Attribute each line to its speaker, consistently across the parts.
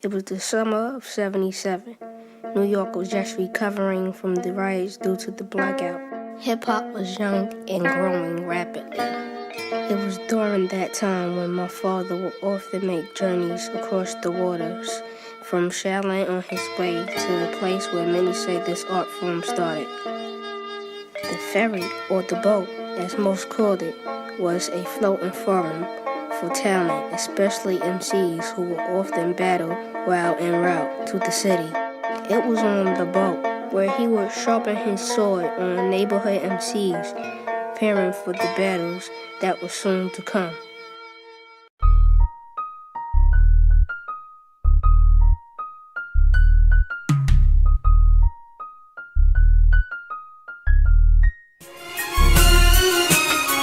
Speaker 1: It was the summer of '77. New York was just recovering from the riots due to the blackout. Hip-hop was young and growing rapidly. It was during that time when my father would often make journeys across the waters from Shaolin on his way to the place where many say this art form started. The ferry, or the boat, as most called it, was a floating forum for talent, especially MCs who would often battle while en route to the city. It was on the boat where he would sharpen his sword on neighborhood MCs, preparing for the battles that were soon to come.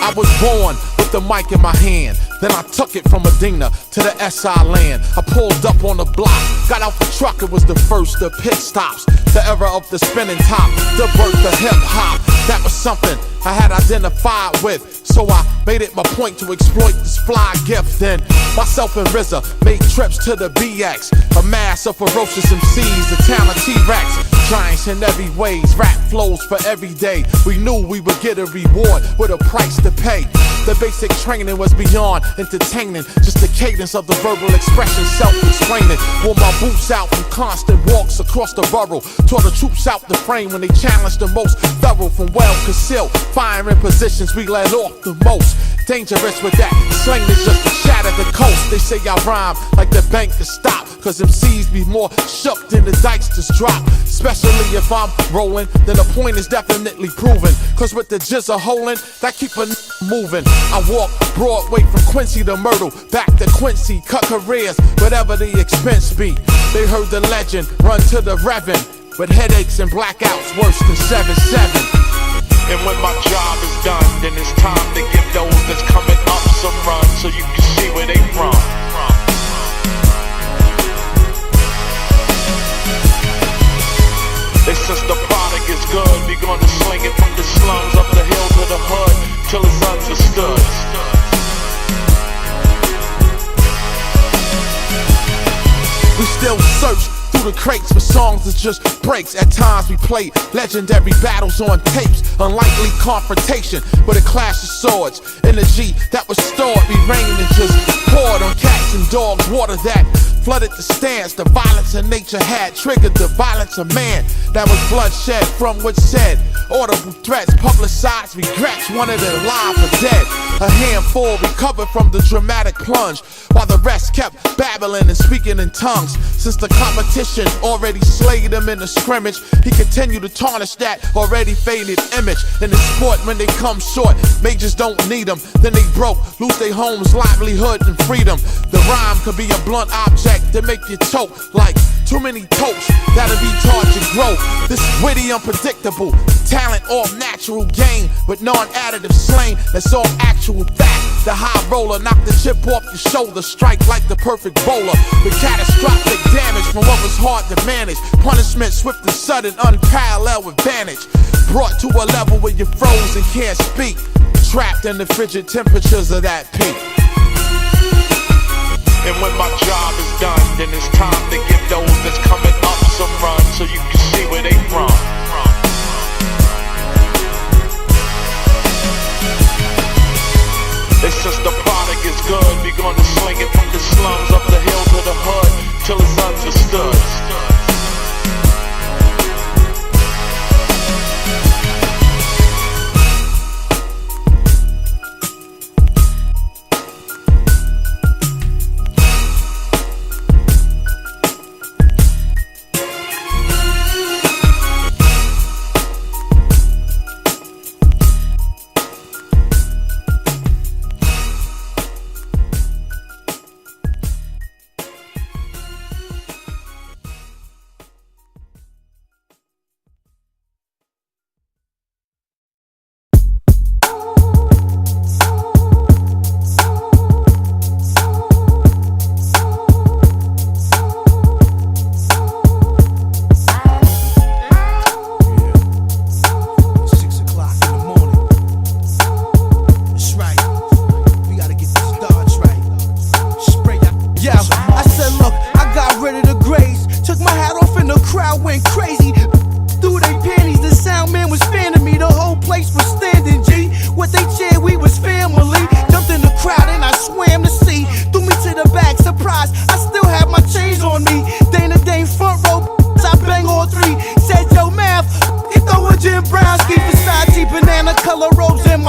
Speaker 2: I was born with the mic in my hand. Then I took it from Medina to the SI land. I pulled up on the block, got out the truck, it was the first of pit stops. The era of the spinning top, the birth of hip hop. That was something I had identified with, so I made it my point to exploit this fly gift. Then myself and RZA made trips to the BX, a mass of ferocious MCs, the town of T-Rex. Giants in every ways, rap flows for every day. We knew we would get a reward with a price to pay. The basic training was beyond entertaining, just the cadence of the verbal expression, self-explaining. Wore my boots out from constant walks across the borough. Tore the troops out the frame when they challenged the most thorough. From well-concealed, firing positions we let off the most. Dangerous with that slang is just to shatter the coast. They say I rhyme like the bank to stop, cause MCs be more shook than the dice just drop. Especially if I'm rolling, then the point is definitely proven. Cause with the jizzer holding, that keep a moving. I walk Broadway from Quincy to Myrtle, back to Quincy, cut careers, whatever the expense be. They heard the legend, run to the Reverend, with headaches and blackouts worse than 7-7.
Speaker 3: And when my job is done, then it's time to give those that's coming up some run, so you can see where they from. And since the product is good, we gonna sling it from the slums up the hill to the hood, till it's understood.
Speaker 2: We still search through the crates for songs that just breaks. At times we play legendary battles on tapes, unlikely confrontation with a clash of swords. Energy that was stored, we rained and just poured on cats and dogs. Water that flooded the stands. The violence of nature had triggered the violence of man. That was bloodshed from what's said. Audible threats, publicized regrets, wanted it alive or dead. A handful recovered from the dramatic plunge, while the rest kept babbling and speaking in tongues. Since the competition already slayed him in the scrimmage, he continued to tarnish that already faded image. In the sport, when they come short, majors don't need them. Then they broke, lose their homes, livelihood, and freedom. The rhyme could be a blunt object to make you choke, like too many totes that'll retard your growth. This witty, unpredictable talent, all natural game with non-additive slang. That's all actual fact. The high roller knock the chip off your shoulder, strike like the perfect bowler with catastrophic damage from what was hard to manage. Punishment swift and sudden, unparalleled advantage. Brought to a level where you're frozen, can't speak. Trapped in the frigid temperatures of that peak.
Speaker 3: And when my job is done, then it's time to give those that's coming up some run, so you can see where they from. And since the product is good, we gonna sling it from the slums up the hill to the hood, till it's understood.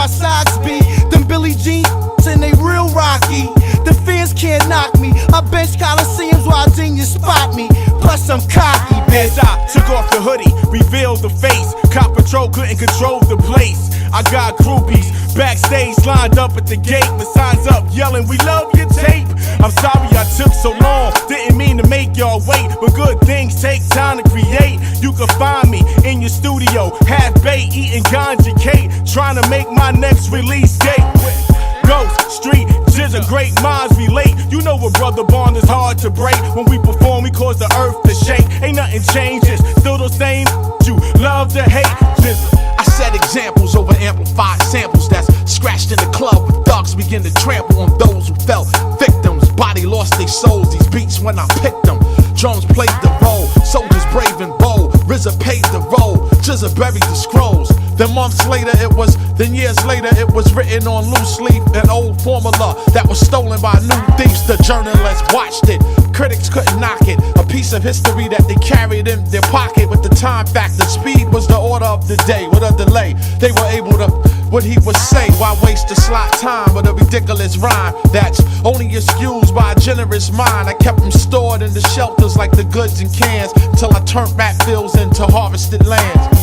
Speaker 4: my socks be. Them Billie Jean and they real rocky. The fans can't knock me. I bench Coliseums while genius spot me. Plus I'm cocky, bitch.
Speaker 5: I took off the hoodie, revealed the face. Cop patrol couldn't control the place. I got groupies backstage lined up at the gate with signs up yelling, "We love your tape." I'm sorry I took so long, didn't mean to make y'all wait, but good things take time to create. You can find me in your studio, half baked, eating ganja cake, trying to make my next release date. Ghost, street, jizz, great minds relate. You know a brother bond is hard to break. When we perform, we cause the earth to shake. Ain't nothing changes, still the same you love to hate. Just
Speaker 2: I set examples over amplified samples that's scratched in the club with thugs begin to trample on those who felt victims. Body lost their souls, these beats when I picked them. Drums played the role, soldiers brave and bold. RZA paved the road, Jizza buried the scrolls. Then months later then years later it was written on loose leaf, an old formula that was stolen by new thieves. The journalists watched it, critics couldn't knock it. A piece of history that they carried in their pocket with the time factor. Speed was the order of the day, with a delay. They were able to, what he would say, why waste the slot time with a ridiculous rhyme that's only excused by a generous mind. I kept them stored in the shelters like the goods in cans until I turned rap fields into harvested lands.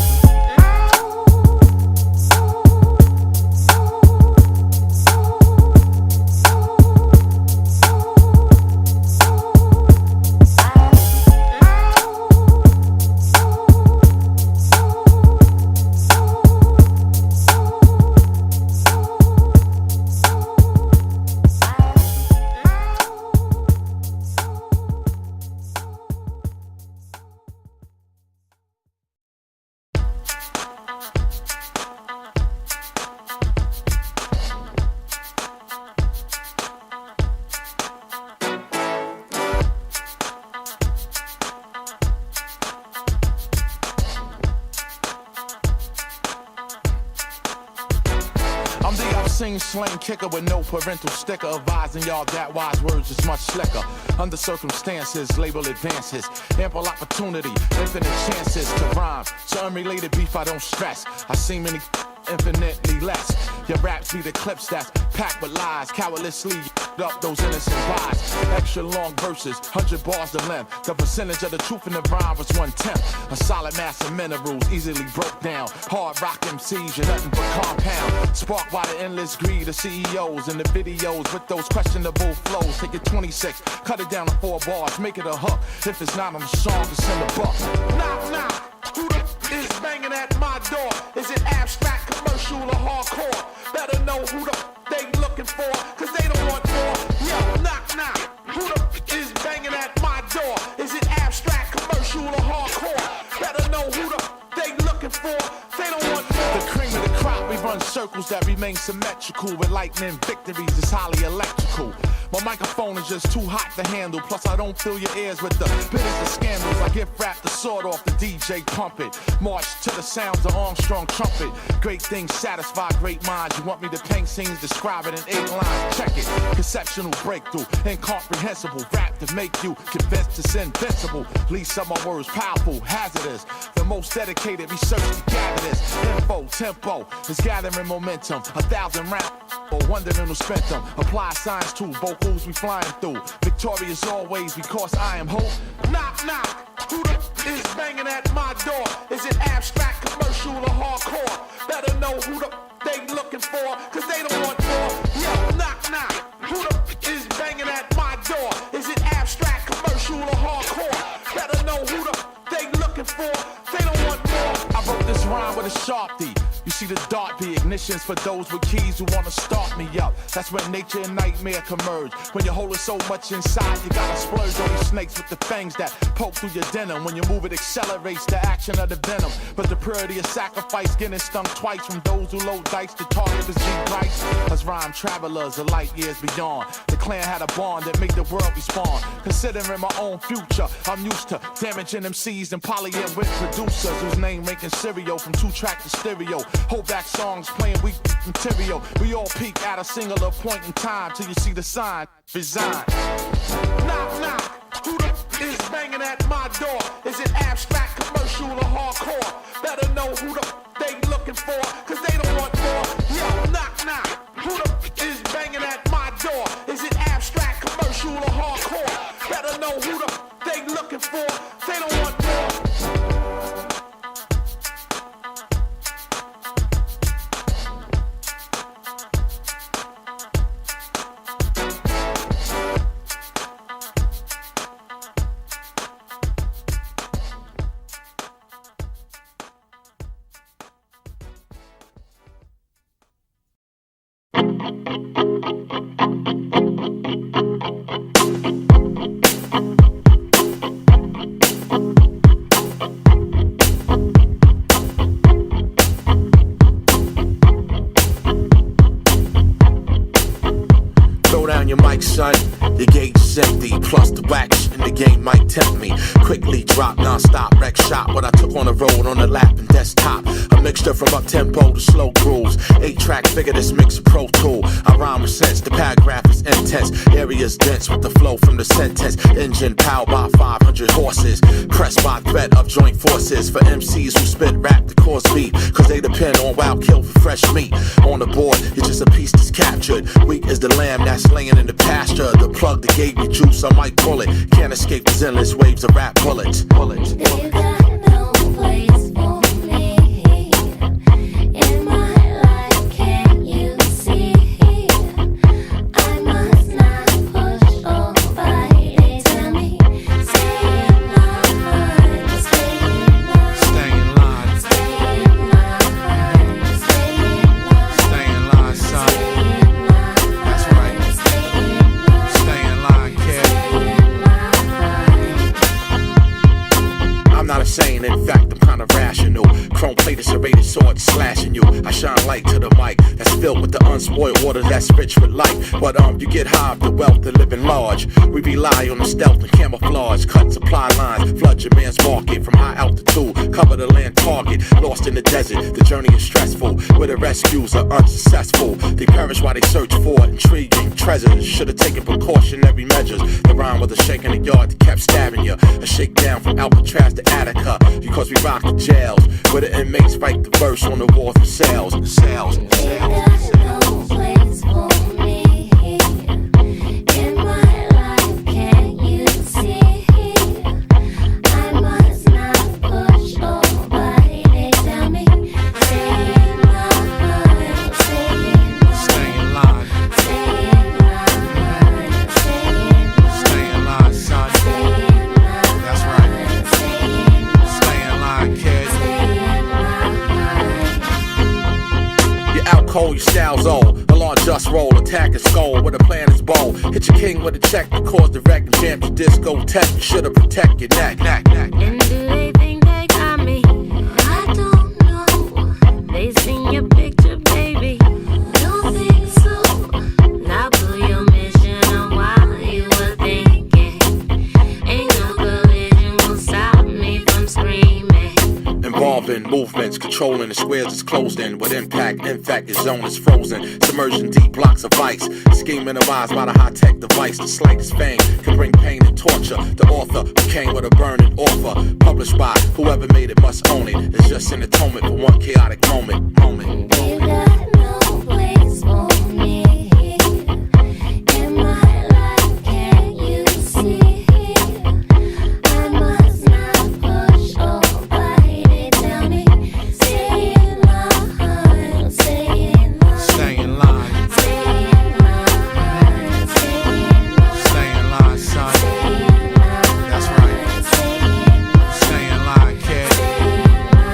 Speaker 2: Slang kicker with no parental sticker, advising y'all that wise words is much slicker. Under circumstances, label advances, ample opportunity, infinite chances to rhyme. So unrelated beef I don't stress. I see many infinitely less. Your raps be the clips that's packed with lies, cowardlessly up those innocent lies. Extra long verses, 100 bars to length. The percentage of the truth in the rhyme was 1/10. A solid mass of minerals, easily broke down. Hard rock MCs, you're nothing but compound. Sparked by the endless greed of CEOs and the videos with those questionable flows. Take it 26, cut it down to 4 bars, make it a hook. If it's not on the song, it's in the book.
Speaker 3: Knock, knock. Who the is banging at my door? Is it abstract, commercial, or hardcore? Better know who the they looking for, cause they don't want more. Yo, knock, knock. Who the is banging at my door? Is it abstract, commercial, or hardcore? Better know who the they looking for. They don't want more.
Speaker 2: The cream of the crop, we run circles that remain symmetrical. With lightning victories, it's highly electrical. My microphone is just too hot to handle. Plus I don't fill your ears with the bitters of scandals. I gift wrap the sword off the DJ pump it. March to the sounds of Armstrong trumpet. Great things satisfy great minds. You want me to paint scenes, describe it in 8 lines. Check it, conceptual breakthrough, incomprehensible. Rap to make you convinced it's invincible. Least some of my words powerful, hazardous. The most dedicated research to gather this. Info, tempo is gathering momentum. 1,000 rounds, or wondering who spent them. Apply science to vocals we flying through. Victorious always because I am hope.
Speaker 3: Knock, knock. Who the is banging at my door? Is it abstract, commercial, or hardcore? Better know who the they looking for, cause they don't want more. Yo, knock, knock. Who the is banging at my door? Is it abstract, commercial, or hardcore? Better know who the they looking for. They don't want more.
Speaker 2: I wrote this rhyme with a Sharpie. You see the dart be ignitions for those with keys who wanna start me up. That's when nature and nightmare converge. When you're holding so much inside, you gotta splurge on these snakes with the fangs that poke through your denim. When you move, it accelerates the action of the venom. But the purity of sacrifice, getting stung twice from those who load dice. The target was G Price. Us rhyme travelers are light years beyond. The clan had a bond that made the world respond. Considering my own future, I'm used to damaging MCs and polying with producers whose name making cereal from 2-track to stereo. Hold back songs playing weak material. We all peak at a singular point in time till you see the sign, resign.
Speaker 3: Knock, knock. Who the is banging at my door? Is it abstract, commercial, or hardcore? Better know who the they looking for, cause they don't want more. Yo, knock. who they looking for. They don't want more.
Speaker 2: Throw down your mic, son. Your gauge is empty. Plus the wax in the game might tempt me. Quickly drop, non-stop, wreck shop. What I took on the road on the lap and desktop. A mixture from up-tempo to slow grooves. 8-track figure this mix a pro tool. I rhyme with sense, the paragraph is intense. Areas dense with the flow from the sentence. Engine powered by 500 horses. Pressed by threat of joint forces. For MCs who spit rap to cause beat. Cause they depend on wild kill for fresh meat. On the board, you're just a piece that's captured. Weak as the lamb that's laying in the pasture. The plug that gave me juice, I might pull it. Can't escape these endless waves of rap bullets.
Speaker 6: They got no place for me in my life. Can't you see? I must not push or fight. They tell me stay in line, stay in line,
Speaker 2: Stay in line,
Speaker 6: stay in line, stay in line,
Speaker 2: stay in line, son.
Speaker 6: stay in line.
Speaker 2: That's right. Stay in line, kid. I'm not insane, in fact, I'm kinda rational. Chrome plated serrated sword slashing you. I shine light to the mic that's filled with the unspoiled water that's rich with life. But you get high of the wealth of living large. We rely on the stealth and camouflage. Cut supply lines, flood your man's market from high altitude. Cover the land target, lost in the desert. The journey is stressful, where the rescues are unsuccessful. They perish while they search for intriguing treasures. Should've taken precautionary measures. The rhyme was a shake in the yard that kept stabbing you. A shakedown from Alcatraz to Attica. Because we rock the jails, where the inmates write the verse on the wall for sales. Sales.
Speaker 6: They got no place for me in my life. Can't you see? I must not push or bite. They tell me stay in line, stay in line,
Speaker 2: Stay in line,
Speaker 6: stay in line, stay in line,
Speaker 2: stay in line, son.
Speaker 6: stay in line.
Speaker 2: That's right.
Speaker 6: Stay in line,
Speaker 2: Stay in line, kid.
Speaker 6: stay in line.
Speaker 2: You're out cold, your style's old. A large just roll, attack and skull where the plan is bold. Hit your king with a check that caused the wreck and jam your discotheque. You should've protect your neck.
Speaker 6: And do they think they got me? I don't know. They seen your picture, baby. Don't think so. Now put your mission on while you were thinking. Ain't no collision gonna stop me from screaming.
Speaker 2: Involving movements, controlling the squares is closed in. With impact, in fact, your zone is frozen. Submerging deep blocks of ice. Scheme minimized by the high-tech device. The slightest fame can bring pain and torture. The author who came with a burning offer. Published by whoever made it must own it. It's just an atonement for one chaotic moment.
Speaker 6: They got no place for me in my life. Can't you see? I must not push or bite. They tell me stay in line, stay in line,
Speaker 2: Stay in line,
Speaker 6: stay in line, stay in line,
Speaker 2: stay in line, son.
Speaker 6: stay in line.
Speaker 2: That's right.
Speaker 6: Stay in line,
Speaker 2: Stay in line, kid.
Speaker 6: stay in line.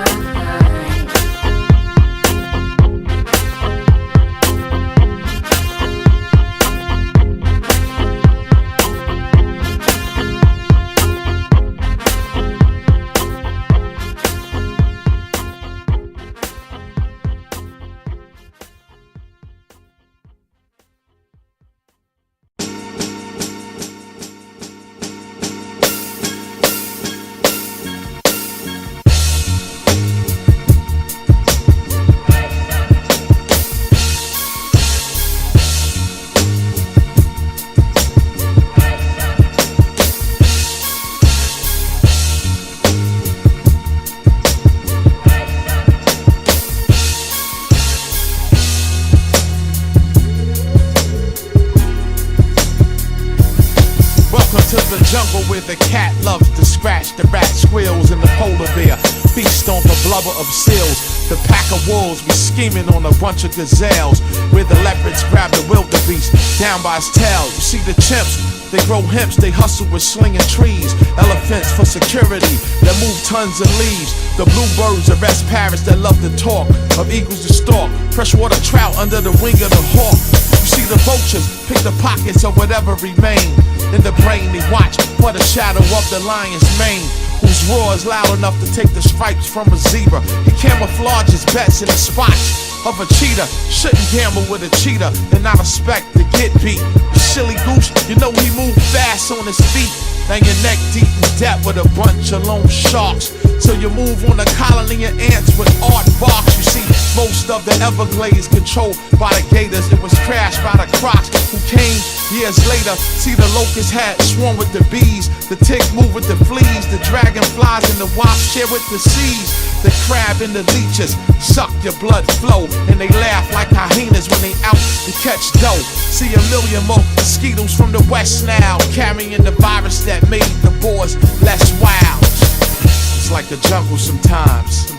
Speaker 2: where the cat loves to scratch, the rat squeals, and the polar bear feast on the blubber of seals. The pack of wolves be scheming on a bunch of gazelles, where the leopards grab the wildebeest down by his tail. You see the chimps, they grow hemps, they hustle with slinging trees. Elephants for security that move tons of leaves. The bluebirds arrest parrots that love to talk, of eagles to stalk, freshwater trout under the wing of the hawk. You see the vultures pick the pockets of whatever remain. In the brain they watch for the shadow of the lion's mane, whose roar is loud enough to take the stripes from a zebra. He camouflages bets in the spots of a cheetah. Shouldn't gamble with a cheetah and not expect to get beat. You silly goose, you know he move fast on his feet. Now your neck deep in depth with a bunch of lone sharks. So you move on a colony of ants with art barks. You see, most of the Everglades controlled by the gators. It was crashed by the crocs who came years later. See the locust hat swarm with the bees, the tick move with the fleas, the dragonflies and the wasps share with the seas. The crab and the leeches suck your blood flow, and they laugh like hyenas when they out to catch dough. See a million more mosquitoes from the west now, carrying the virus that made the boars less wild. It's like the jungle sometimes.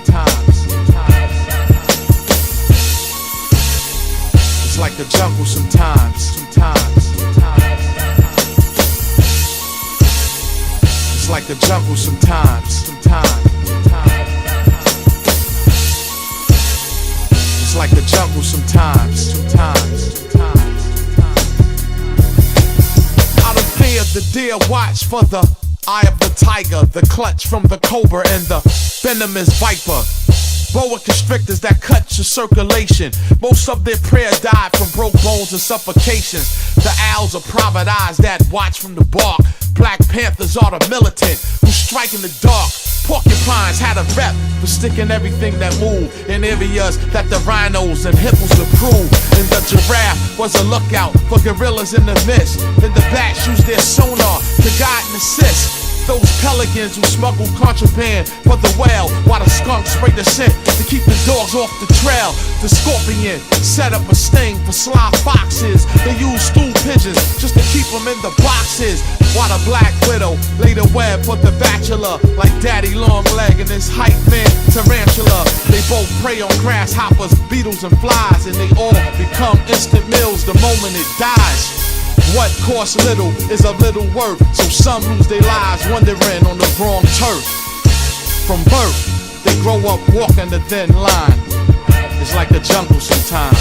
Speaker 2: It's like the jungle sometimes. It's like the jungle sometimes. It's like the jungle sometimes. Out of fear, the deer watch for the eye of the tiger, the clutch from the cobra and the venomous viper. Boa constrictors that cut your circulation. Most of their prey died from broke bones and suffocations. The owls are private eyes that watch from the bark. Black panthers are the militant who strike in the dark. Porcupines had a rep for sticking everything that moved in areas that the rhinos and hippos approved. And the giraffe was a lookout for gorillas in the mist. And the bats used their sonar to guide and assist those pelicans who smuggle contraband for the whale, while the skunks spray the scent to keep the dogs off the trail. The scorpion set up a sting for sly foxes. They use stool pigeons just to keep them in the boxes, while the black widow laid a web for the bachelor, like Daddy Longleg and his hype man Tarantula. They both prey on grasshoppers, beetles and flies, and they all become instant meals the moment it dies. What costs little is of little worth, so some lose their lives wandering on the wrong turf. From birth, they grow up walking the thin line. It's like the jungle sometimes.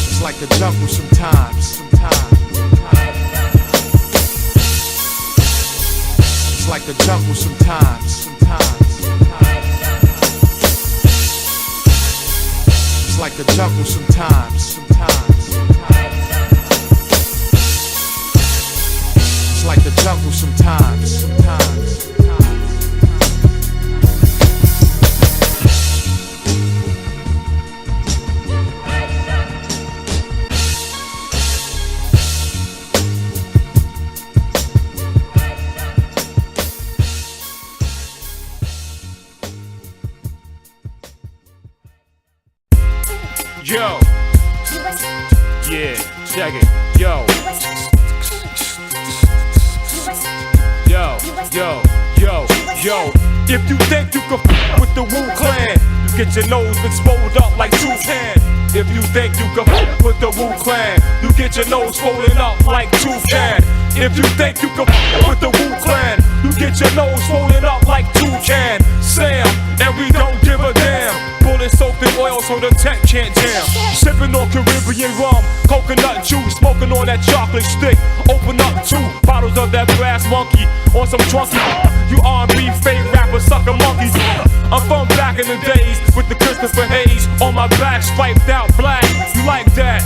Speaker 2: It's like the jungle sometimes. It's like the jungle sometimes. It's like the jungle sometimes. It's like the jungle sometimes.
Speaker 5: Yo, yeah, check it, yo, if you think you can f with the Wu Clan, you get your nose exposed up like Toucan. If you think you can f with the Wu Clan, you get your nose swollen up like Toucan. If you think you can f with the Wu Clan, you get your nose swollen up like Toucan. Sam, and we don't give a damn. Bullets soaked in oil so the tent can't jam. Sipping on Caribbean rum, coconut juice, smoking on that chocolate stick. Open up 2 bottles of that brass monkey on some drunky. You R&B fake rapper sucker monkeys. I'm from back in the days with the Christopher Hayes on my back, striped out black. You like that?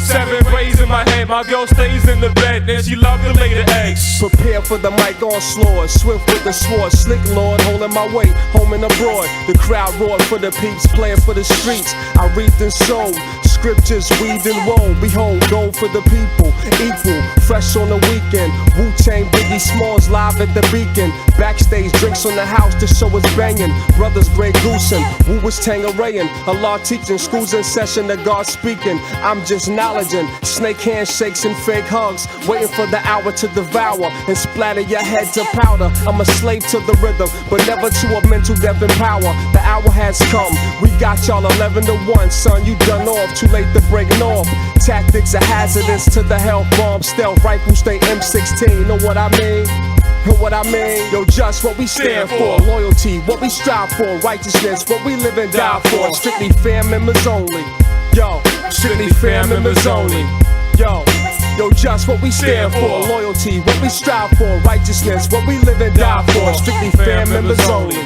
Speaker 5: 7 braids in my head, my girl stays in the bed, and she love to lay the eggs.
Speaker 7: Prepare for the mic onslaught, swift with the sword, slick lord, holding my weight, home and abroad. The crowd roared for the peeps, playing for the streets. I reaped and sowed, scriptures weaved and wove. Behold, gold for the people, equal, fresh on the weekend. Wu-Tang, Biggie Smalls live at the Beacon. Backstage drinks on the house, the show is banging. Brothers Grey Goosen, Wu was Tangarayan. Allah teaching, schools in session, the God speaking. I'm just knowledging, snake handshakes and fake hugs. Waiting for the hour to devour and splatter your head to powder. I'm a slave to the rhythm, but never to a mental death and power. The hour has come, we got y'all 11 to 1. Son, you done off, too late to break north. Tactics are hazardous to the health bomb. Stealth rifle stay M16, know what I mean? Know what I mean? Yo, just what we stand for. Loyalty, what we strive for. Righteousness, what we live and die for. Strictly fam members only. Yo, strictly fam members only. Yo, just what we stand for. Loyalty, what we strive for. Righteousness, what we live and die for. Strictly fam members only.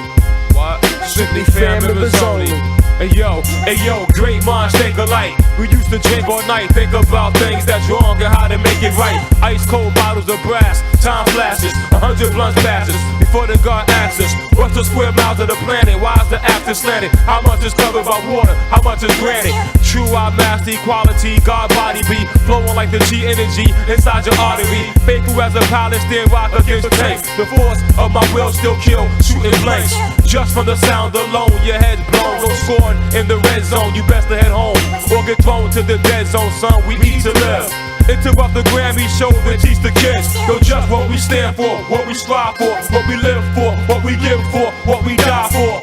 Speaker 5: What?
Speaker 7: Strictly fam members only.
Speaker 5: Hey yo, great minds think alike. We used to drink all night, think about things that's wrong and how to make it right. Ice cold bottles of brass, time flashes, 100 blunts passes before the God asks us, what's the square miles of the planet? Why is the axis slanted? How much is covered by water? How much is granted? True, I master equality, God body be flowing like the G energy inside your artery. Faithful as a Palestinian rock against tanks. The force of my will still kill, shooting blanks. Just from the sound alone, your head's blown, no scoring in the red zone. You best to head home or get thrown to the dead zone, son. We eat to live. Interrupt the Grammy show and teach the kids. Yo, just what we stand for, what we strive for, what we live for, what we give for, what we die for.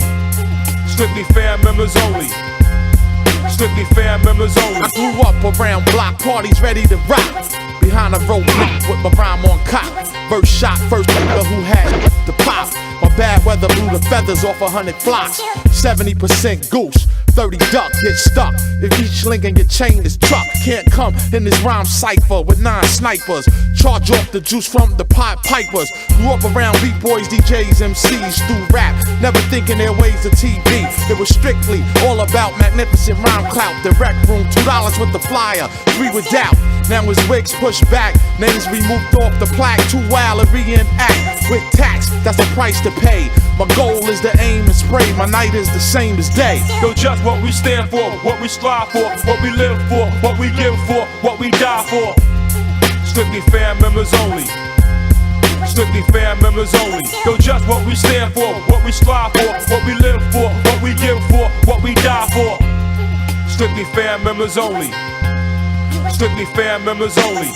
Speaker 5: Strictly fam members only. Strictly fam members only.
Speaker 2: I grew up around block parties ready to rock. Behind a roadblock with my rhyme on cop. First shot, first nigga who had the pop. My bad weather blew the feathers off 100 flocks. 70% goose, 30 duck, get stuck. If each link in your chain is truck, can't come in this rhyme cipher with 9 snipers. Charge off the juice from the pot pipers. Grew up around beat boys, DJs, MCs through rap, never thinking their ways to TV. It was strictly all about magnificent rhyme clout. The rec room, $2 with the flyer, 3 with doubt. Now his wigs pushed back, names removed off the plaque. Too wild to reenact with tax, that's the price to pay. My goal is to aim and spray, my night is the same as day.
Speaker 5: Yo, just what we stand for, what we strive for, what we live for, what we give for, what we die for. Strictly fam members only. Strictly fam members only. Yo, just what we stand for, what we strive for, what we live for, what we give for, what we die for. Strictly fam members only. Strictly fam members only.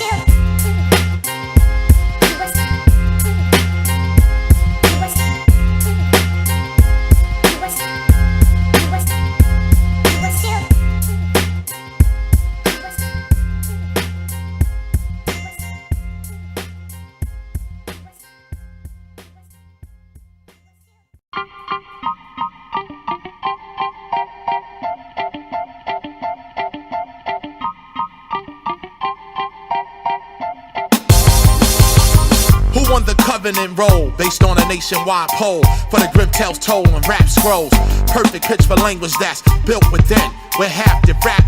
Speaker 2: Who won the covenant role based on a nationwide poll for the Grim Tales toll and rap scrolls? Perfect pitch for language that's built within, where half the rap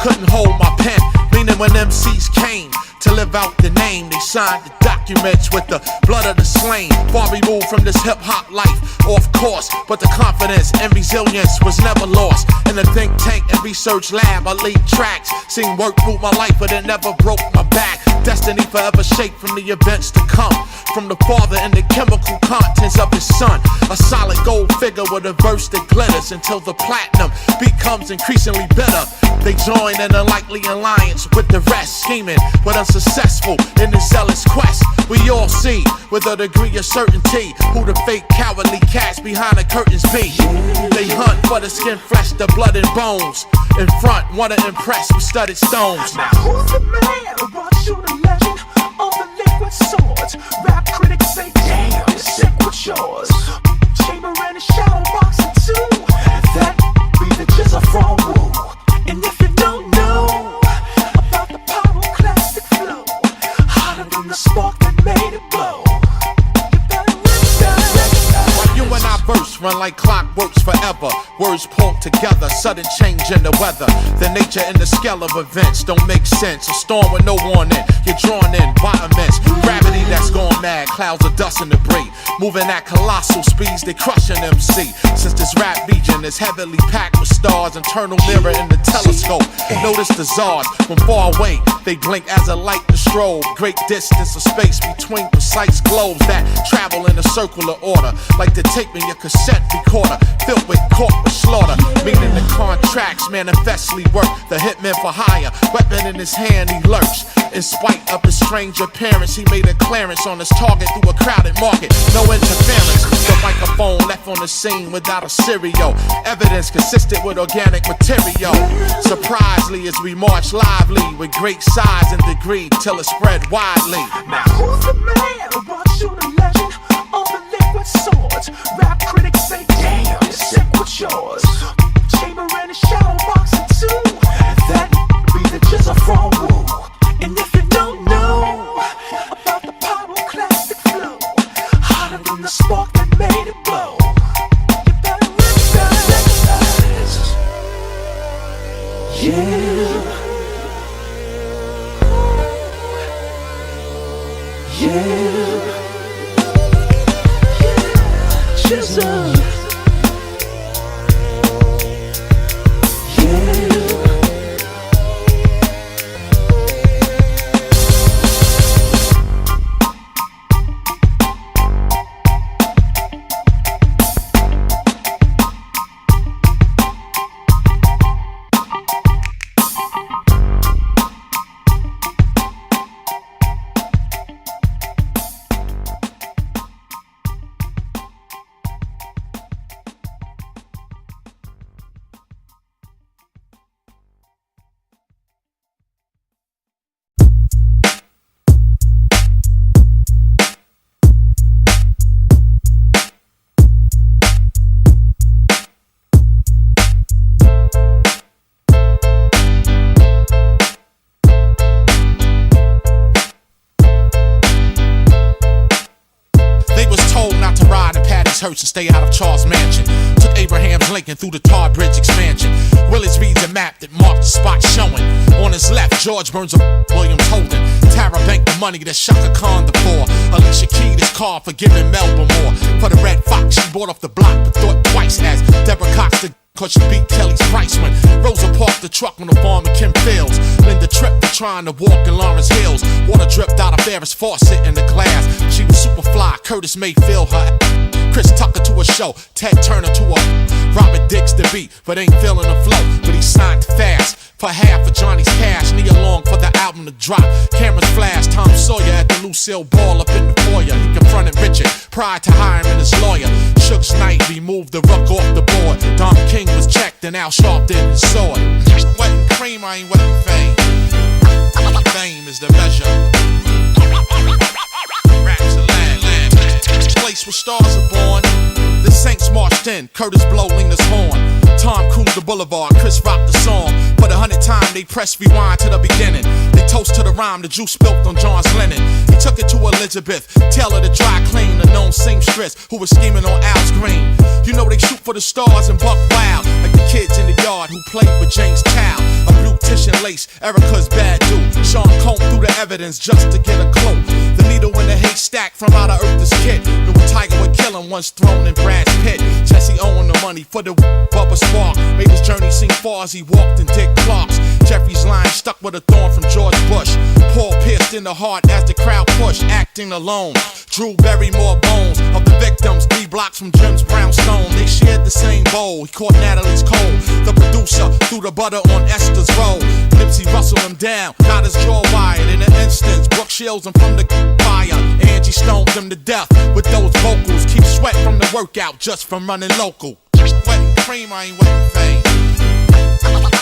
Speaker 2: couldn't hold my pen. Meaning when MCs came to live out the name, they signed the documents with the blood of the slain. Far removed from this hip-hop life, off course, but the confidence and resilience was never lost. In the think tank and research lab, I laid tracks, seen work through my life, but it never broke my back. Destiny forever shaped from the events to come, from the father and the chemical contents of his son. A solid gold figure with a verse that glitters until the platinum becomes increasingly bitter. They join in a likely alliance with the rest, scheming but unsuccessful in the zealous quest. We all see with a degree of certainty who the fake cowardly cats behind the curtains be. They hunt for the skin, flesh, the blood and bones. In front, wanna impress with studded stones.
Speaker 3: Now who's the man who brought you the legend of the liquid swords? Rap critics say, damn, it's sick with yours. Chamber and a shadow boxing too. That be the jizzer from Wu. And if you don't know about the pyroclastic flow, hotter than the spark that made it blow, you better recognize.
Speaker 2: While you and I verse run like clockworks forever. Words pulled together, sudden change in the weather. The nature and the scale of events don't make sense. A storm with no warning, you're drawn in by immense gravity that's gone mad. Clouds of dust and debris, moving at colossal speeds, they crushing MC. Since this rap region is heavily packed with stars, internal mirror in the telescope. Notice the czars from far away, they blink as a light destroys scroll, great distance of space between precise globes that travel in a circular order, like the tape in your cassette recorder, filled with corporate slaughter. Meaning the contracts manifestly work. The hitman for hire, weapon in his hand, he lurks. In spite of his strange appearance, he made a clearance on his target through a crowded market. No interference. The microphone left on the scene without a stereo. Evidence consistent with organic material. Surprisingly, as we march lively with great size and degree till it spread widely.
Speaker 3: Now who's the man who brought you the legend of the liquid swords? Rap critics say, damn, it's sick with yours. Chamber and a shadow boxing too. That be the jizzer from Wu. And if you don't know about the pyroclastic flow, hotter than the spark that made it blow, you better recognize. Yeah. Yeah. Jizzer.
Speaker 2: And stay out of Charles' mansion. Took Abraham's Lincoln through the Tar Bridge expansion. Willis reads a map that marked the spot showing. On his left, George Burns of Williams Holden. Tara banked the money that Shaka Khan the poor. Alicia keyed his car for giving Melba more. For the Red Fox, she bought off the block but thought twice as Deborah Cox the cause she beat Kelly's price when Rosa parked the truck on the farm in Kim Fields. Linda tripped to trying to walk in Lawrence Hills. Water dripped out of Ferris faucet in the glass. She was super fly, Curtis Mayfield her. Chris Tucker to a show, Ted Turner to a Robert Dix the beat, but ain't feeling the flow. But he signed fast for half of Johnny's cash. Nia Long for the album to drop. Cameras flash, Tom Sawyer at the Lucille Ball up in the foyer. He confronted Richard prior to hiring his lawyer. Suge Knight removed the rook off the board. Don King was checked and Al Sharpton his sword. Wetting cream, I ain't wetting fame. Fame is the measure. Raps the land. Place where stars are born. The Saints marched in, Curtis Blow leaned his horn. Tom cruised the boulevard, Chris rocked the song. For the 100th time, they pressed rewind to the beginning. They toast to the rhyme, the juice spilt on John's linen. He took it to Elizabeth, Taylor the dry clean, the known seamstress who was scheming on Al's green. You know they shoot for the stars and buck wild, like the kids in the yard who played with James Chow. A blue tissue lace, Erica's bad dude. Sean combed through the evidence just to get a clue. The needle in the haystack from out of Earth's kid. Knew a tiger would kill him once thrown in Brad's pit. Jesse owing the money for the Bubba Spark. Made his journey seem far as he walked in Dick Clark's. Jeffrey's line stuck with a thorn from George Bush. Paul pierced in the heart as the crowd pushed, acting alone. Drew buried more bones of the victims 3 blocks from Jim's brownstone. They shared the same bowl. He caught Natalie's cold. The producer threw the butter on Esther's roll. Nipsey rustled him down, got his jaw wired in an instant. Brooke shields him from the fire. Angie stoned him to death with those vocals. Keep sweat from the workout just from running local. Wetting cream, I ain't wetting fame.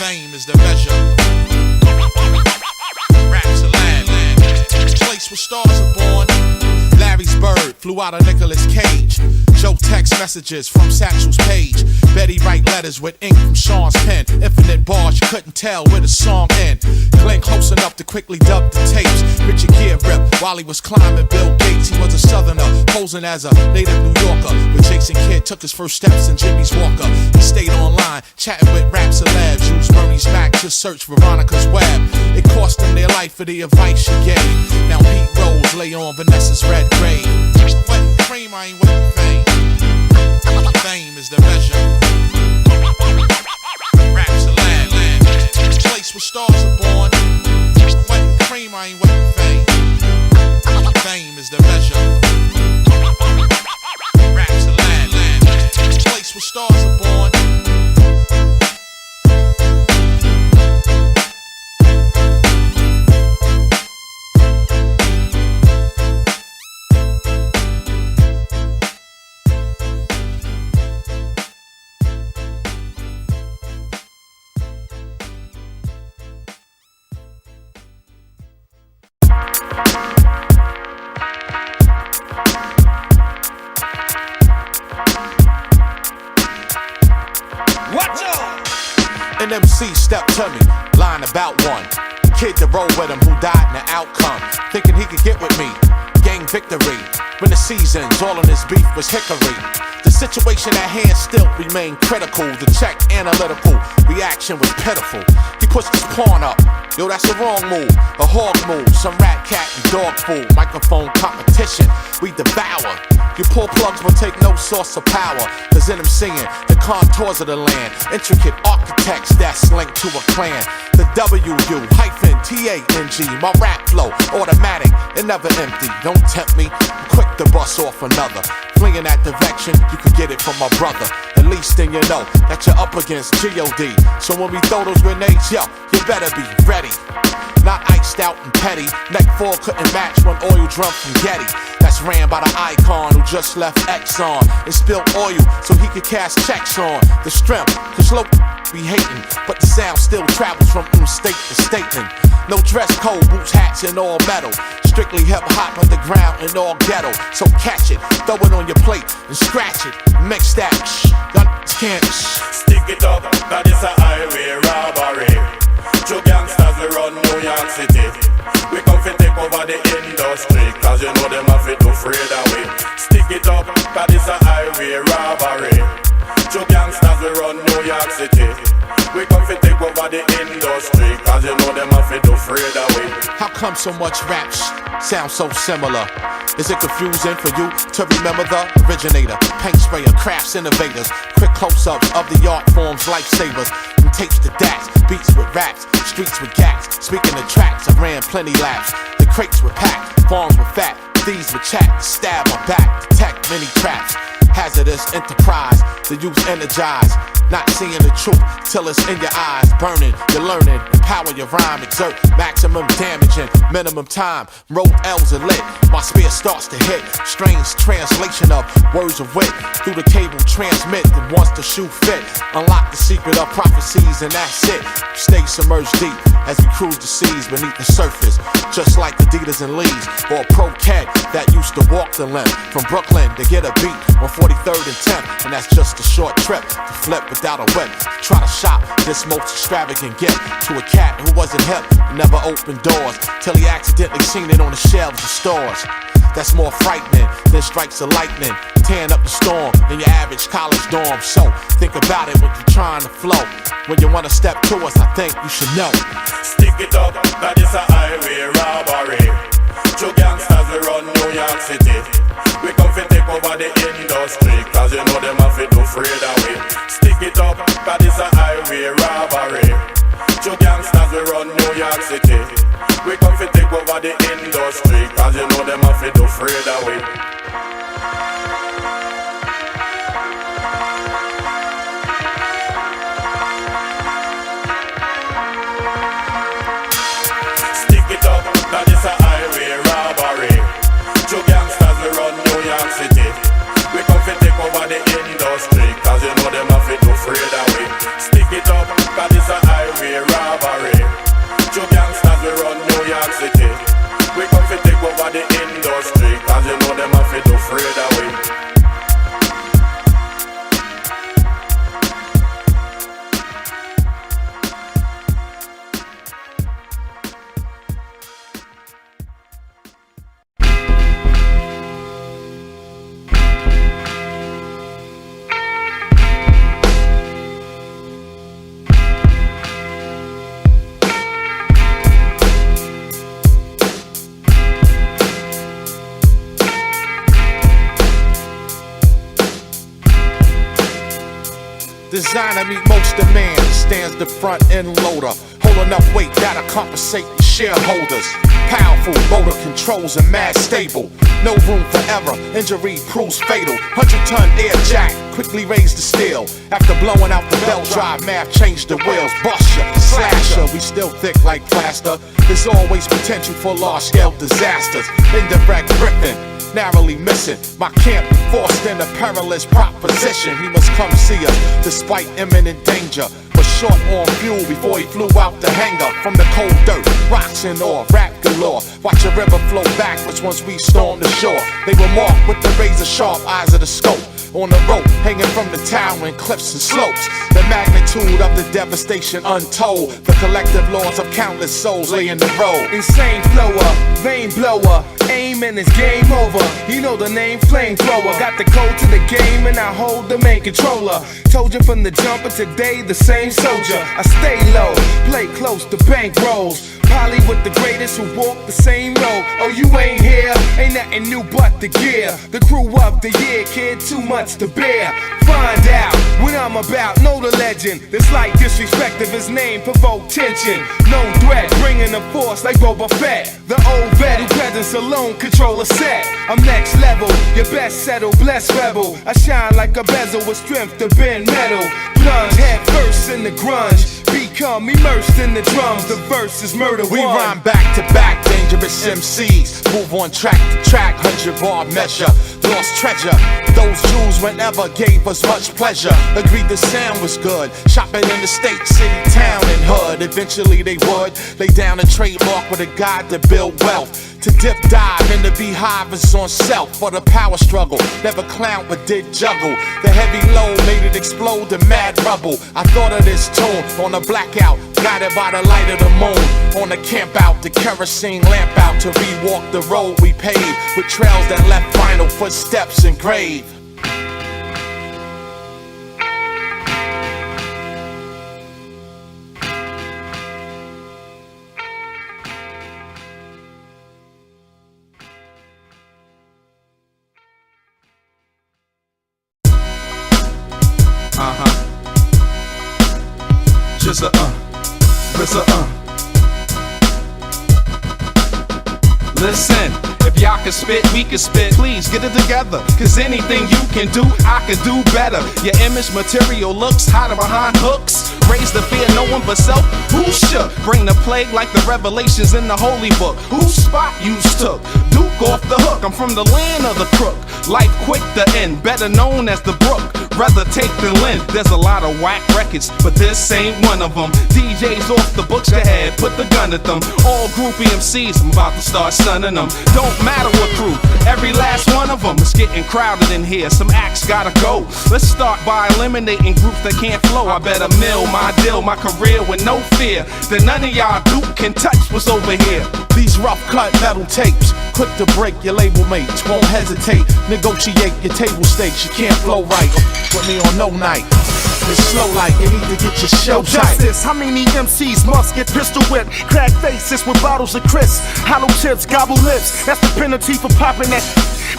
Speaker 2: Fame is the measure. Raps the land. Place where stars are born. Larry's bird flew out of Nicolas Cage. Joe text messages from Satchel's page. Betty write letters with ink from Sean's pen. Infinite bars, you couldn't tell where the song end. Glenn close enough to quickly dub the tapes. Richard Gere ripped while he was climbing Bill Gates. He was a southerner, posing as a native New Yorker. When Jason Kidd took his first steps in Jimmy's Walker. He stayed online, chatting with raps celebs. Used Bernie's Mac to search Veronica's web. It cost them their life for the advice she gave. Now Pete Rose lay on Vanessa's red grave. Wetting cream, I ain't wetting fame. Fame is the measure. Raps the land. Place where stars are born. Wetting cream, I ain't wetting fame. step to me, lying about one. Kid to roll with him who died in the outcome, thinking he could get with me, gain victory. When the seasons, all in his beef was hickory. The situation at hand still remained critical. The check analytical reaction was pitiful. He pushed his pawn up. Yo, that's a wrong move, a hog move. Some rat, cat, and dog food. Microphone competition, we devour. You pull plugs will take no source of power. Cause in them singing the contours of the land, intricate architects that's linked to a clan. The W-hyphen-T-A-N-G, my rap flow, automatic, it never empty. Don't tempt me, I'm quick to bust off another. Flinging that direction, you could get it from my brother. At least then you know that you're up against G.O.D. So when we throw those grenades, yo, you better be ready. Not iced out and petty, neck full couldn't match one oil drum from Getty. That's ran by the icon who just left Exxon and spilled oil so he could cash checks on the strength. Cause low be hating, but the sound still travels from state to state. No dress code, boots, hats, and all metal. Strictly hip hop underground and all ghetto. So catch it, throw it on your plate and scratch it. Mix that, y'all can't
Speaker 8: stick it up. That is a highway robbery. Two gangsters we run New York City. We come fi take over the industry, cause you know them have it to afraid away. Stick it up, that is a highway robbery. Two gangsters we run New York City. We come fi take over the industry, cause you know them have it to afraid away.
Speaker 2: How come so much raps sound so similar? Is it confusing for you to remember the originator? Paint sprayer, crafts innovators, quick close-ups of the art forms, lifesavers. From tapes to dats, beats with raps, streets with gats. Speaking of tracks, I ran plenty laps. The crates were packed, farms were fat, thieves would chat, stab my back, detect many traps. Hazardous enterprise, the youth energized. Not seeing the truth till it's in your eyes. Burning, you're learning, empower your rhyme. Exert maximum damage in minimum time. Road L's are lit, my spear starts to hit. Strange translation of words of wit. Through the cable transmit that wants the shoe fit. Unlock the secret of prophecies and that's it. Stay submerged deep as we cruise the seas beneath the surface. Just like Adidas and Lee's or a pro cat that used to walk the length from Brooklyn to get a beat on 43rd and 10th. And that's just a short trip to flip without a whip. Try to shop this most extravagant gift to a cat who wasn't hip and never opened doors till he accidentally seen it on the shelves of stores. That's more frightening than strikes of lightning, tearing up the storm in your average college dorm. So think about it when you're trying to flow. When you wanna step to us, I think you should know.
Speaker 8: Stick it up, that is a highway robbery. Two gangsters we run New York City. We come fi take over the industry, cause you know them have it to afraid away. Stick it up, that is a highway robbery. Two gangsters we run New York City. We come fi take over the industry, cause you know them have it to afraid away. Stick it up, that is a highway robbery. Two gangsters we run New York City. We come fi take over the industry, cause you know them have it to afraid away. Stick it up, that is a highway robbery. Two gangsters we run New York City. We come fi take over the industry, cause you know them have it to afraid away.
Speaker 2: Designer meet most demand, stands the front end loader. Hold enough weight that'll compensate the shareholders. Powerful motor controls and mad stable. No room for error, injury proves fatal. 100-ton air jack, quickly raise the steel. After blowing out the belt drive, math changed the wheels. Bust ya, slash ya, we still thick like plaster. There's always potential for large-scale disasters. Indirect gripping, narrowly missing. My camp forced in a perilous proposition. He must come see us despite imminent danger. Was short on fuel before he flew out the hangar. From the cold dirt, rocks and ore, rap galore. Watch a river flow backwards once we storm the shore. They were marked with the razor sharp eyes of the scope. on the rope, hanging from the towering cliffs and slopes. The magnitude of the devastation untold. The collective laws of countless souls lay in the road.
Speaker 5: Insane flower, vein blower, aim and it's game over. You know the name flamethrower. Got the code to the game and I hold the main controller. Told you from the jump, but today the same soldier. I stay low, play close to bank rolls. Polly with the greatest who walk the same road. Oh, you ain't here, ain't nothing new but the gear. The crew of the year, kid, too much to bear. Find out what I'm about, know the legend. It's like disrespect of his name, provoke tension. No threat, bringing the force like Boba Fett. The old vet who presence alone control a set. I'm next level, your best settle, blessed rebel. I shine like a bezel with strength to bend metal. Plunge head first in the grunge. Become immersed in the drums, the verse is murder.
Speaker 2: We rhyme back to back, dangerous MCs. Move on track to track, 100 bar measure. Lost treasure, those Jews whenever gave us much pleasure. Agreed the sound was good, shopping in the state, city, town, and hood. Eventually they would lay down a trademark with a guide to build wealth. To dip dive in the beehive is on self for the power struggle. Never clown but did juggle. The heavy load made it explode to mad rubble. I thought of this tune on a blackout, guided by the light of the moon. On the camp out, the kerosene lamp out to rewalk the road we paved with trails that left final footsteps engraved.
Speaker 5: Just Listen, if y'all can spit, we can spit. Please get it together, cause anything you can do, I can do better. Your image, material looks, hiding behind hooks. Raise the fear, no one but self. Who shook? Bring the plague like the revelations in the holy book. Whose spot you took? Duke off the hook. I'm from the land of the crook. Life quick to end, better known as the brook. Rather take than lend. There's a lot of whack records, but this ain't one of them. DJs off the books, go ahead, put the gun at them. All groupie MCs, I'm about to start stunning them. Don't matter what crew, every last one of them is getting crowded in here. Some acts gotta go. Let's start by eliminating groups that can't flow. I better mill my deal, my career with no fear. Then none of y'all Duke can touch what's over here.
Speaker 2: These rough cut metal tapes, quick to break your label mates, won't hesitate. Negotiate your table stakes, you can't flow right. Put me on no night. It's slow like you need to get your show tight.
Speaker 4: Justice, how many MCs must get pistol whipped? Crack faces with bottles of crisp. Hollow tips, gobble lips. That's the penalty for popping that.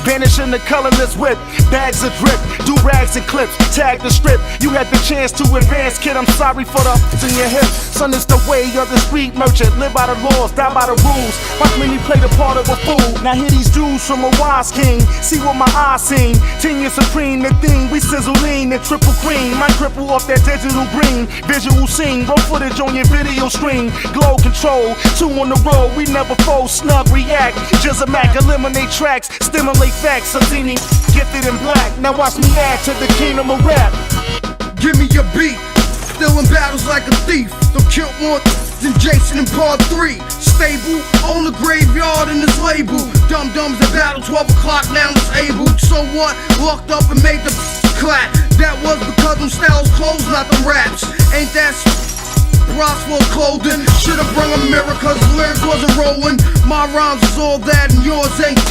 Speaker 4: Vanishing the colorless whip. Bags of drip, do rags and clips. Tag the strip. You had the chance to advance, kid. I'm sorry for the in your hip. Son, is the way of the street merchant. Live by the laws, die by the rules. Watch me play the part of a fool. Now hear these Jews from a wise king. See what my eyes seen. 10 years supreme, the thing we sizzle lean and triple cream. My cripple off that digital green. Visual scene, roll footage on your video stream. Glow control, 2 on the road. We never fold, snub, react. Just a Mac, eliminate tracks, stimulate facts. Sadini, gifted in black. Now watch me add to the kingdom of rap.
Speaker 9: Give me your beat. Still in battles like a thief. Don't kill more than Jason in part 3. Stable, own the graveyard in this label. Dum-dums at battle, 12 o'clock, now disabled. So what? Locked up and made the clap. That was because them styles closed, not them raps. Ain't that bras full of clothing? Should've brung a mirror cause lyrics wasn't rolling. My rhymes is all that and yours ain't.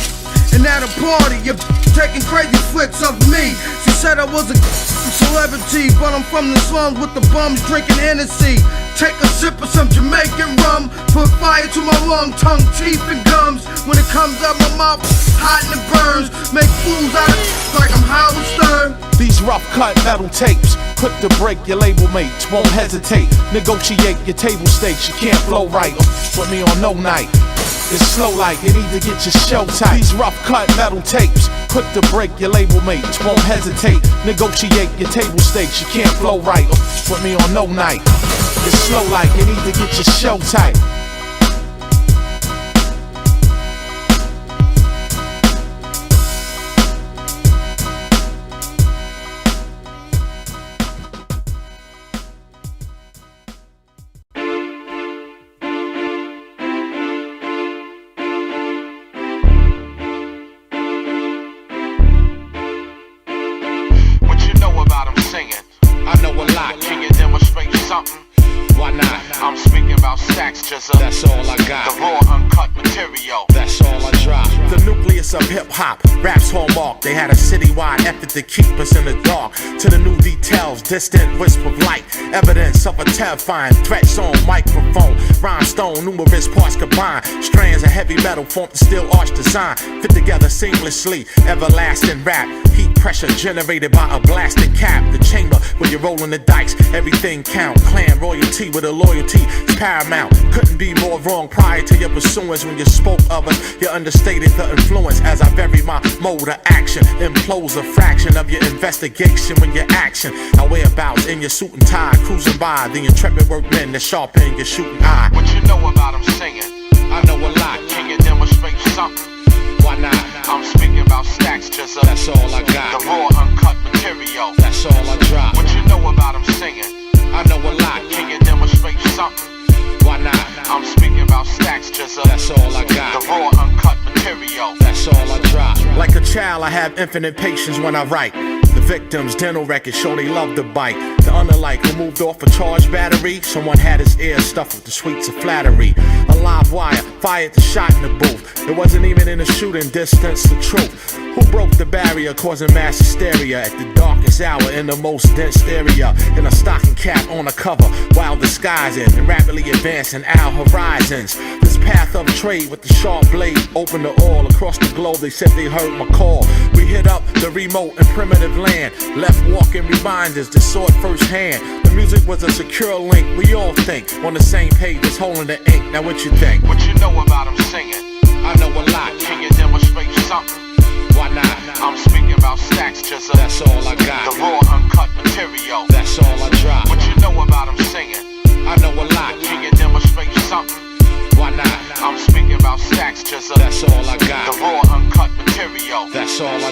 Speaker 9: And at a party, you're taking crazy flicks of me. She said I was a celebrity, but I'm from the slums with the bums drinking Hennessy. Take a sip of some Jamaican rum, put fire to my lung, tongue, teeth, and gums. When it comes out my mouth, hot and it burns. Make fools out of like I'm Howard Stern.
Speaker 2: These rough cut metal tapes, quick to break your label mates, won't hesitate. Negotiate your table stakes, you can't flow right. Put me on no night. It's slow like you need to get your show tight. These rough cut metal tapes, quick to break your label mates, won't hesitate. Negotiate your table stakes, you can't flow right. Put me on no night. It's slow like you need to get your show tight. all I got.
Speaker 8: The raw uncut material.
Speaker 2: That's all I drop.
Speaker 3: The nucleus of hip-hop, rap's hallmark. They had a citywide effort to keep us in the dark. To the new details, distant wisp of light. Evidence of a terrifying threats on microphone. Rhinestone, numerous parts combined. Strands of heavy metal form the steel arch design. Fit together seamlessly, everlasting rap. Heat pressure generated by a blasted cap. The chamber where you're rolling the dice, everything count. Clan royalty with a loyalty is paramount. Couldn't be more wrong prior to your pursuance. When you spoke of us, you understated the influence. As I vary my mode of action, implodes a fraction of your investigation. When your action, our whereabouts in your suit and tie, cruising by the intrepid workmen that sharpen your shooting eye.
Speaker 8: What you know about him singing?
Speaker 2: I know a lot.
Speaker 8: Can you demonstrate something?
Speaker 2: Why not?
Speaker 8: I'm speaking about stacks, just
Speaker 2: That's all I got.
Speaker 8: the raw uncut material.
Speaker 2: That's all I drop.
Speaker 8: What you know about him singing?
Speaker 2: I know a lot.
Speaker 8: Can you demonstrate something?
Speaker 2: Why not?
Speaker 8: I'm speaking about stacks, just
Speaker 2: That's all I got.
Speaker 8: the raw uncut material.
Speaker 2: That's all I drop.
Speaker 3: Like a child, I have infinite patience when I write. The victims' dental records show they love to bite. The underlike who moved off a charged battery. Someone had his ear stuffed with the sweets of flattery. A live wire fired the shot in the booth. It wasn't even in a shooting distance, the truth. Who broke the barrier, causing mass hysteria at the darkest hour in the most dense stereo? In a stocking cap on a cover, while disguising and rapidly advancing our horizons. This path of trade with the sharp blade open to all across the globe. They said they heard my call. We hit up the remote and primitive land, left walking reminders that saw it firsthand. The music was a secure link. We all think on the same page that's holding the ink. Now what you think?
Speaker 8: What you know about him singing?
Speaker 2: I know a lot.
Speaker 8: Can you demonstrate something?
Speaker 2: Why not?
Speaker 8: I'm speaking about stacks, just
Speaker 2: That's all I got.
Speaker 8: the raw uncut material.
Speaker 2: That's all I drop.
Speaker 8: What you know about him singing?
Speaker 2: I know a lot.
Speaker 8: Can you demonstrate something?
Speaker 2: Why not?
Speaker 8: I'm speaking about stacks, just
Speaker 2: That's all I got.
Speaker 8: the raw uncut material.
Speaker 2: That's all I